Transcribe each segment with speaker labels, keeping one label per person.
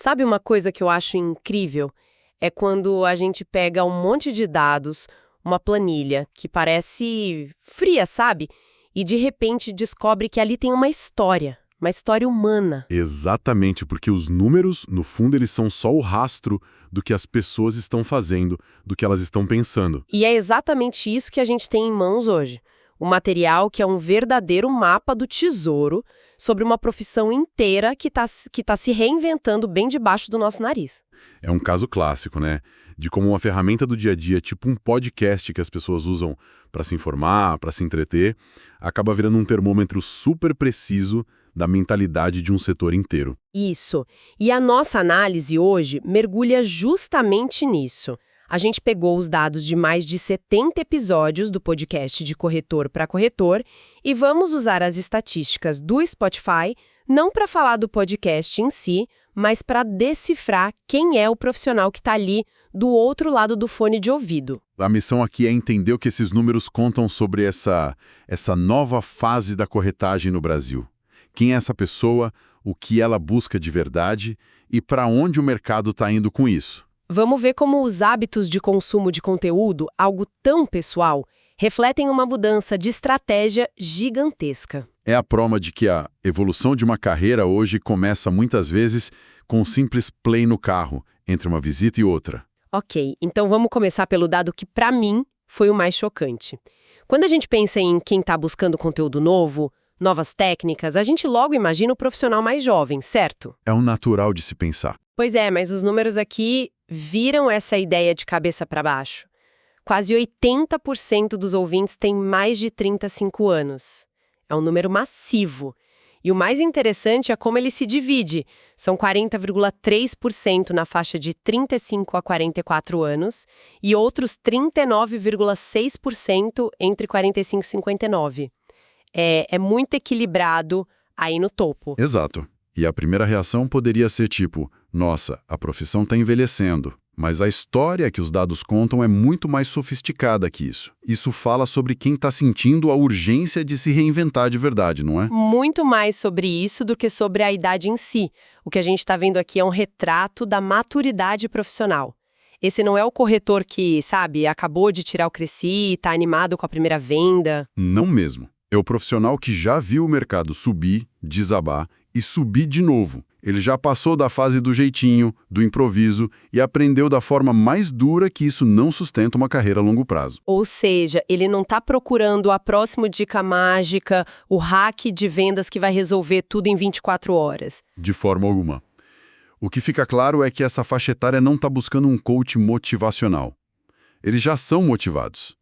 Speaker 1: Sabe uma coisa que eu acho incrível? É quando a gente pega um monte de dados, uma planilha que parece fria, sabe? E de repente descobre que ali tem uma história humana.
Speaker 2: Exatamente, porque os números, no fundo, eles são só o rastro do que as pessoas estão fazendo, do que elas estão pensando.
Speaker 1: E é exatamente isso que a gente tem em mãos hoje. O material que é um verdadeiro mapa do tesouro sobre uma profissão inteira que tá se reinventando bem debaixo do nosso nariz.
Speaker 2: É um caso clássico, né? De como uma ferramenta do dia a dia, tipo um podcast que as pessoas usam para se informar, para se entreter, acaba virando um termômetro super preciso da mentalidade de um setor inteiro.
Speaker 1: Isso. E a nossa análise hoje mergulha justamente nisso. A gente pegou os dados de mais de 70 episódios do podcast de corretor para corretor e vamos usar as estatísticas do Spotify não para falar do podcast em si, mas para decifrar quem é o profissional que está ali do outro lado do fone de ouvido.
Speaker 2: A missão aqui é entender o que esses números contam sobre essa nova fase da corretagem no Brasil. Quem é essa pessoa, o que ela busca de verdade e para onde o mercado está indo com isso.
Speaker 1: Vamos ver como os hábitos de consumo de conteúdo, algo tão pessoal, refletem uma mudança de estratégia gigantesca.
Speaker 2: É a prova de que a evolução de uma carreira hoje começa muitas vezes com um simples play no carro, entre uma visita e outra.
Speaker 1: Ok, então vamos começar pelo dado que, para mim, foi o mais chocante. Quando a gente pensa em quem está buscando conteúdo novo, novas técnicas, a gente logo imagina o profissional mais jovem, certo?
Speaker 2: É um natural de se pensar.
Speaker 1: Pois é, mas os números aqui viram essa ideia de cabeça para baixo. Quase 80% dos ouvintes têm mais de 35 anos. É um número massivo. E o mais interessante é como ele se divide. São 40,3% na faixa de 35 a 44 anos e outros 39,6% entre 45 e 59. É muito equilibrado aí no topo.
Speaker 2: Exato. E a primeira reação poderia ser tipo, nossa, a profissão está envelhecendo. Mas a história que os dados contam é muito mais sofisticada que isso. Isso fala sobre quem está sentindo a urgência de se reinventar de verdade, não é?
Speaker 1: Muito mais sobre isso do que sobre a idade em si. O que a gente está vendo aqui é um retrato da maturidade profissional. Esse não é o corretor que, sabe, acabou de tirar o Cresci e está animado com a primeira venda.
Speaker 2: Não mesmo. É o profissional que já viu o mercado subir, desabar e subir de novo. Ele já passou da fase do jeitinho, do improviso e aprendeu da forma mais dura que isso não sustenta uma carreira a longo prazo.
Speaker 1: Ou seja, ele não está procurando a próxima dica mágica, o hack de vendas que vai resolver tudo em 24 horas.
Speaker 2: De forma alguma. O que fica claro é que essa faixa etária não está buscando um coach motivacional. Eles já são motivados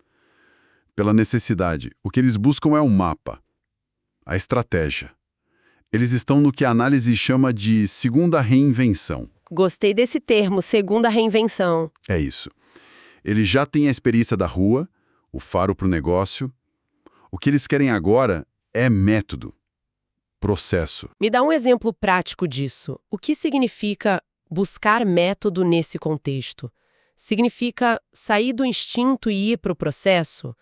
Speaker 2: pela necessidade. O que eles buscam é um mapa, a estratégia. Eles estão no que a análise chama de segunda reinvenção.
Speaker 1: Gostei desse termo, segunda reinvenção.
Speaker 2: É isso. Eles já têm a experiência da rua, o faro para o negócio. O que eles querem agora é método, processo.
Speaker 1: Me dá um exemplo prático disso. O que significa buscar método nesse contexto? Significa sair do instinto e ir para o processo?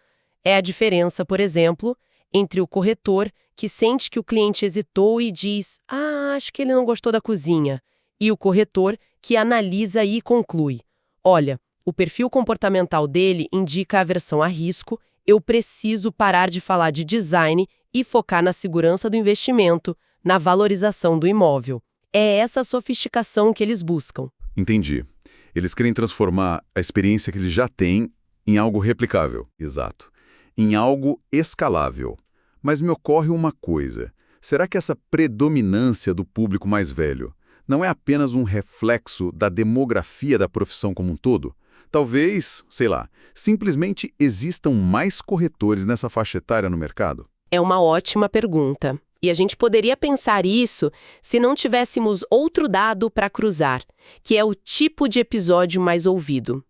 Speaker 1: É a diferença, por exemplo, entre o corretor que sente que o cliente hesitou e diz, acho que ele não gostou da cozinha, e o corretor que analisa e conclui, olha, o perfil comportamental dele indica aversão a risco, eu preciso parar de falar de design e focar na segurança do investimento, na valorização do imóvel. É essa sofisticação que eles buscam.
Speaker 2: Entendi. Eles querem transformar a experiência que eles já têm em algo replicável. Exato. Em algo escalável. Mas me ocorre uma coisa. Será que essa predominância do público mais velho não é apenas um reflexo da demografia da profissão como um todo? Talvez, sei lá, simplesmente existam mais corretores nessa faixa etária no mercado?
Speaker 1: É uma ótima pergunta. E a gente poderia pensar isso se não tivéssemos outro dado para cruzar, que é o tipo de episódio mais ouvido.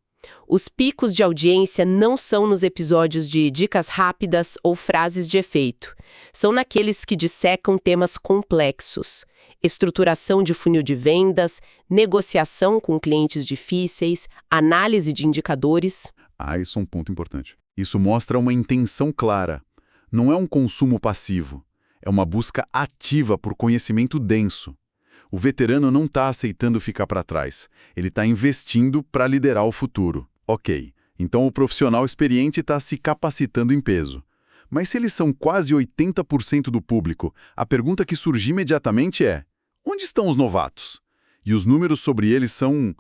Speaker 1: Os picos de audiência não são nos episódios de dicas rápidas ou frases de efeito. São naqueles que dissecam temas complexos. Estruturação de funil de vendas, negociação com clientes difíceis, análise de indicadores.
Speaker 2: Isso é um ponto importante. Isso mostra uma intenção clara. Não é um consumo passivo. É uma busca ativa por conhecimento denso. O veterano não está aceitando ficar para trás. Ele está investindo para liderar o futuro. Ok, então o profissional experiente está se capacitando em peso. Mas se eles são quase 80% do público, a pergunta que surge imediatamente é: onde estão os novatos? E os números sobre eles são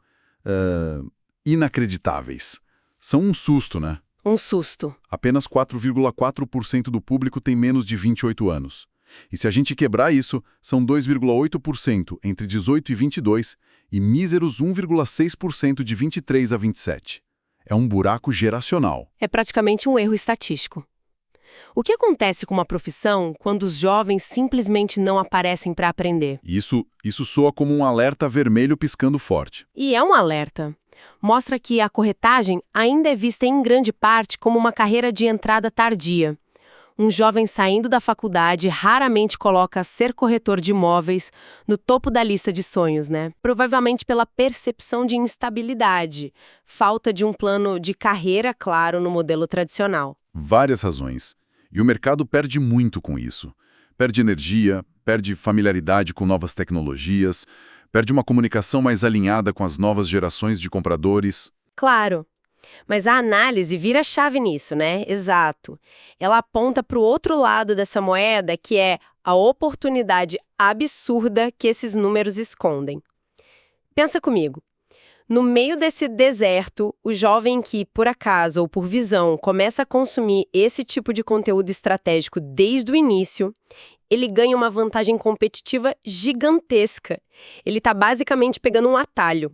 Speaker 2: inacreditáveis. São um susto, né?
Speaker 1: Um susto.
Speaker 2: Apenas 4,4% do público tem menos de 28 anos. E se a gente quebrar isso, são 2,8% entre 18 e 22 e míseros 1,6% de 23 a 27. É um buraco geracional.
Speaker 1: É praticamente um erro estatístico. O que acontece com uma profissão quando os jovens simplesmente não aparecem para aprender?
Speaker 2: Isso soa como um alerta vermelho piscando forte.
Speaker 1: E é um alerta. Mostra que a corretagem ainda é vista em grande parte como uma carreira de entrada tardia. Um jovem saindo da faculdade raramente coloca ser corretor de imóveis no topo da lista de sonhos, né? Provavelmente pela percepção de instabilidade, falta de um plano de carreira claro no modelo tradicional.
Speaker 2: Várias razões. E o mercado perde muito com isso. Perde energia, perde familiaridade com novas tecnologias, perde uma comunicação mais alinhada com as novas gerações de compradores.
Speaker 1: Claro. Mas a análise vira chave nisso, né? Exato. Ela aponta para o outro lado dessa moeda, que é a oportunidade absurda que esses números escondem. Pensa comigo. No meio desse deserto, o jovem que, por acaso ou por visão, começa a consumir esse tipo de conteúdo estratégico desde o início, ele ganha uma vantagem competitiva gigantesca. Ele está basicamente pegando um atalho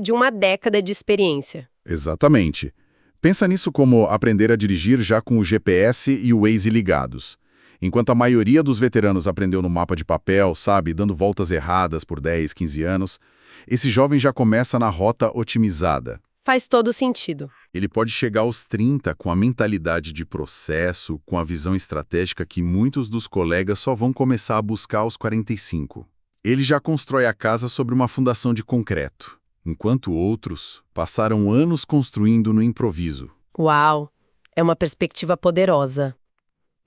Speaker 1: de uma década de experiência.
Speaker 2: Exatamente. Pensa nisso como aprender a dirigir já com o GPS e o Waze ligados. Enquanto a maioria dos veteranos aprendeu no mapa de papel, sabe, dando voltas erradas por 10, 15 anos, esse jovem já começa na rota otimizada.
Speaker 1: Faz todo sentido.
Speaker 2: Ele pode chegar aos 30 com a mentalidade de processo, com a visão estratégica que muitos dos colegas só vão começar a buscar aos 45. Ele já constrói a casa sobre uma fundação de concreto, enquanto outros passaram anos construindo no improviso.
Speaker 1: Uau! É uma perspectiva poderosa.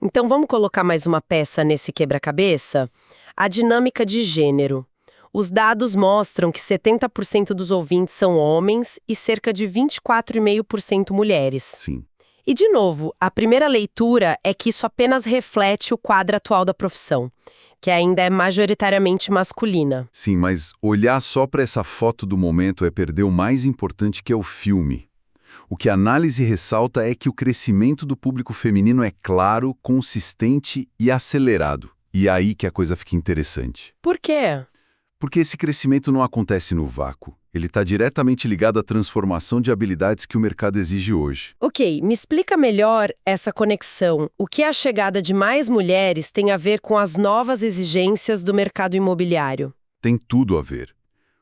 Speaker 1: Então vamos colocar mais uma peça nesse quebra-cabeça? A dinâmica de gênero. Os dados mostram que 70% dos ouvintes são homens e cerca de 24,5% mulheres.
Speaker 2: Sim.
Speaker 1: E, de novo, a primeira leitura é que isso apenas reflete o quadro atual da profissão, que ainda é majoritariamente masculina.
Speaker 2: Sim, mas olhar só para essa foto do momento é perder o mais importante, que é o filme. O que a análise ressalta é que o crescimento do público feminino é claro, consistente e acelerado. E é aí que a coisa fica interessante.
Speaker 1: Por quê?
Speaker 2: Porque esse crescimento não acontece no vácuo. Ele está diretamente ligado à transformação de habilidades que o mercado exige hoje.
Speaker 1: Ok, me explica melhor essa conexão. O que a chegada de mais mulheres tem a ver com as novas exigências do mercado imobiliário?
Speaker 2: Tem tudo a ver.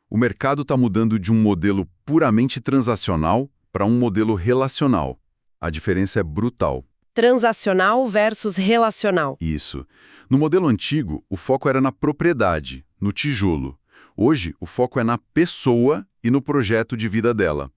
Speaker 2: O mercado está mudando de um modelo puramente transacional para um modelo relacional. A diferença é brutal.
Speaker 1: Transacional versus relacional.
Speaker 2: Isso. No modelo antigo, o foco era na propriedade, no tijolo. Hoje, o foco é na pessoa e no projeto de vida dela.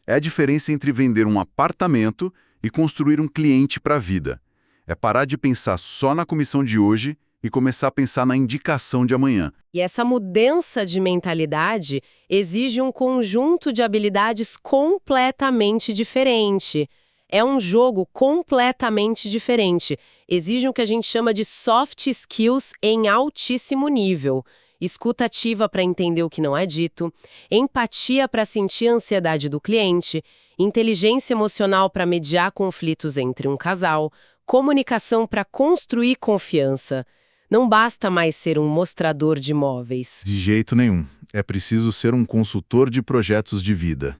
Speaker 2: É a diferença entre vender um apartamento e construir um cliente para a vida. É parar de pensar só na comissão de hoje e começar a pensar na indicação de amanhã.
Speaker 1: E essa mudança de mentalidade exige um conjunto de habilidades completamente diferente. É um jogo completamente diferente. Exige o que a gente chama de soft skills em altíssimo nível. Escuta ativa para entender o que não é dito, empatia para sentir a ansiedade do cliente, inteligência emocional para mediar conflitos entre um casal, comunicação para construir confiança. Não basta mais ser um mostrador de imóveis.
Speaker 2: De jeito nenhum. É preciso ser um consultor de projetos de vida.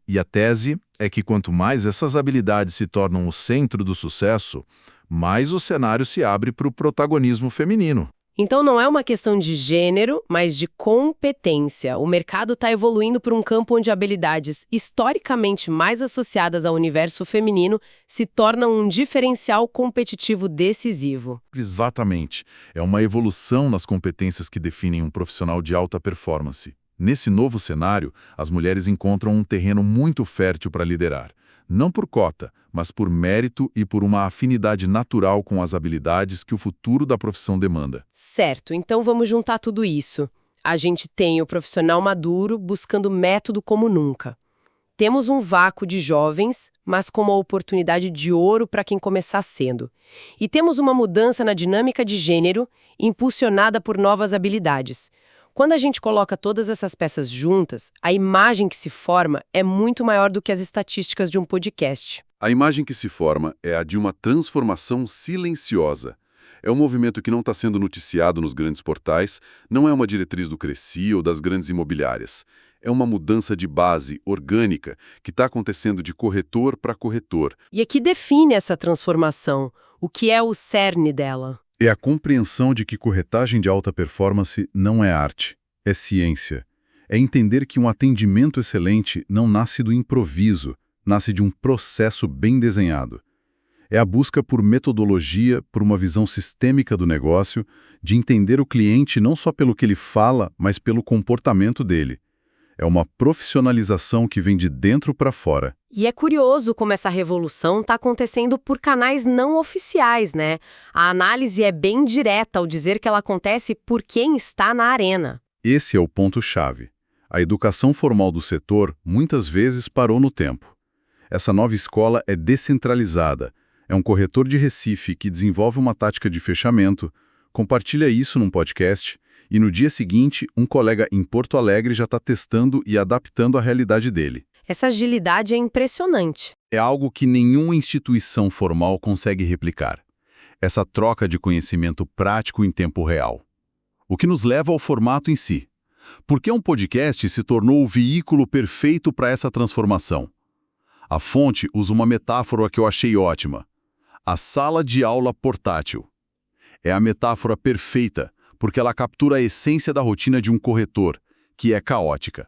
Speaker 2: E a tese é que quanto mais essas habilidades se tornam o centro do sucesso, mais o cenário se abre para o protagonismo feminino.
Speaker 1: Então não é uma questão de gênero, mas de competência. O mercado está evoluindo para um campo onde habilidades historicamente mais associadas ao universo feminino se tornam um diferencial competitivo decisivo.
Speaker 2: Exatamente. É uma evolução nas competências que definem um profissional de alta performance. Nesse novo cenário, as mulheres encontram um terreno muito fértil para liderar. não por cota, mas por mérito e por uma afinidade natural com as habilidades que o futuro da profissão demanda.
Speaker 1: Certo, então vamos juntar tudo isso. A gente tem o profissional maduro buscando método como nunca. Temos um vácuo de jovens, mas com uma oportunidade de ouro para quem começar cedo. E temos uma mudança na dinâmica de gênero, impulsionada por novas habilidades. Quando a gente coloca todas essas peças juntas, a imagem que se forma é muito maior do que as estatísticas de um podcast.
Speaker 2: A imagem que se forma é a de uma transformação silenciosa. É um movimento que não está sendo noticiado nos grandes portais, não é uma diretriz do Cresci ou das grandes imobiliárias. É uma mudança de base, orgânica, que está acontecendo de corretor para corretor.
Speaker 1: E aqui define essa transformação, o que é o cerne dela.
Speaker 2: É a compreensão de que corretagem de alta performance não é arte, é ciência. É entender que um atendimento excelente não nasce do improviso, nasce de um processo bem desenhado. É a busca por metodologia, por uma visão sistêmica do negócio, de entender o cliente não só pelo que ele fala, mas pelo comportamento dele. É uma profissionalização que vem de dentro para fora.
Speaker 1: E é curioso como essa revolução está acontecendo por canais não oficiais, né? A análise é bem direta ao dizer que ela acontece por quem está na arena.
Speaker 2: Esse é o ponto-chave. A educação formal do setor muitas vezes parou no tempo. Essa nova escola é descentralizada. É um corretor de Recife que desenvolve uma tática de fechamento, compartilha isso num podcast, e no dia seguinte, um colega em Porto Alegre já está testando e adaptando a realidade dele.
Speaker 1: Essa agilidade é impressionante.
Speaker 2: É algo que nenhuma instituição formal consegue replicar. Essa troca de conhecimento prático em tempo real. O que nos leva ao formato em si. Por que um podcast se tornou o veículo perfeito para essa transformação? A fonte usa uma metáfora que eu achei ótima. A sala de aula portátil. É a metáfora perfeita, porque ela captura a essência da rotina de um corretor, que é caótica.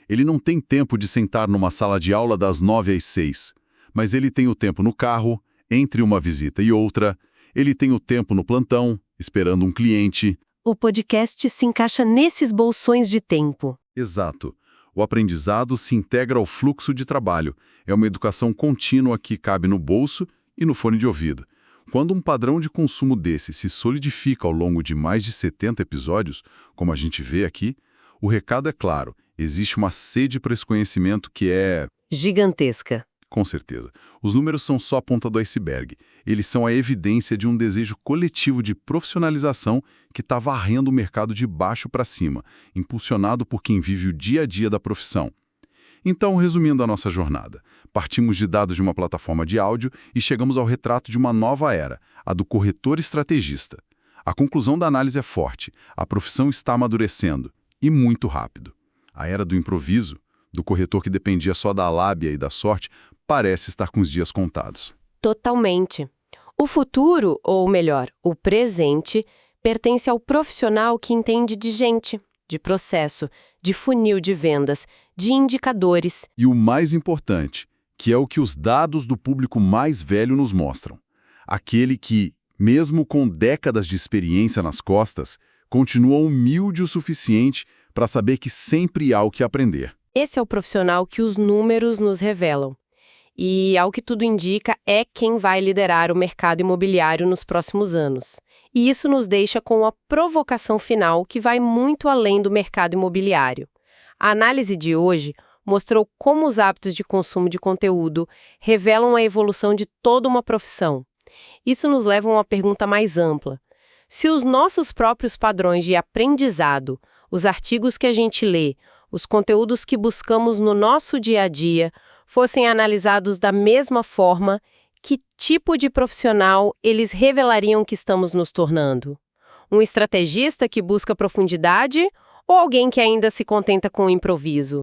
Speaker 2: Ele não tem tempo de sentar numa sala de aula das 9 às 6, mas ele tem o tempo no carro, entre uma visita e outra, ele tem o tempo no plantão, esperando um cliente.
Speaker 1: O podcast se encaixa nesses bolsões de tempo.
Speaker 2: Exato. O aprendizado se integra ao fluxo de trabalho. É uma educação contínua que cabe no bolso e no fone de ouvido. Quando um padrão de consumo desse se solidifica ao longo de mais de 70 episódios, como a gente vê aqui, o recado é claro, existe uma sede para esse conhecimento que é...
Speaker 1: gigantesca.
Speaker 2: Com certeza. Os números são só a ponta do iceberg. Eles são a evidência de um desejo coletivo de profissionalização que está varrendo o mercado de baixo para cima, impulsionado por quem vive o dia a dia da profissão. Então, resumindo a nossa jornada, partimos de dados de uma plataforma de áudio e chegamos ao retrato de uma nova era, a do corretor estrategista. A conclusão da análise é forte, a profissão está amadurecendo, e muito rápido. A era do improviso, do corretor que dependia só da lábia e da sorte, parece estar com os dias contados.
Speaker 1: Totalmente. O futuro, ou melhor, o presente, pertence ao profissional que entende de gente, de processo, de funil de vendas, de indicadores.
Speaker 2: E o mais importante, que é o que os dados do público mais velho nos mostram. Aquele que, mesmo com décadas de experiência nas costas, continua humilde o suficiente para saber que sempre há o que aprender.
Speaker 1: Esse é o profissional que os números nos revelam. E, ao que tudo indica, é quem vai liderar o mercado imobiliário nos próximos anos. E isso nos deixa com a provocação final que vai muito além do mercado imobiliário. A análise de hoje mostrou como os hábitos de consumo de conteúdo revelam a evolução de toda uma profissão. Isso nos leva a uma pergunta mais ampla. Se os nossos próprios padrões de aprendizado, os artigos que a gente lê, os conteúdos que buscamos no nosso dia a dia, fossem analisados da mesma forma, que tipo de profissional eles revelariam que estamos nos tornando? Um estrategista que busca profundidade ou alguém que ainda se contenta com o improviso?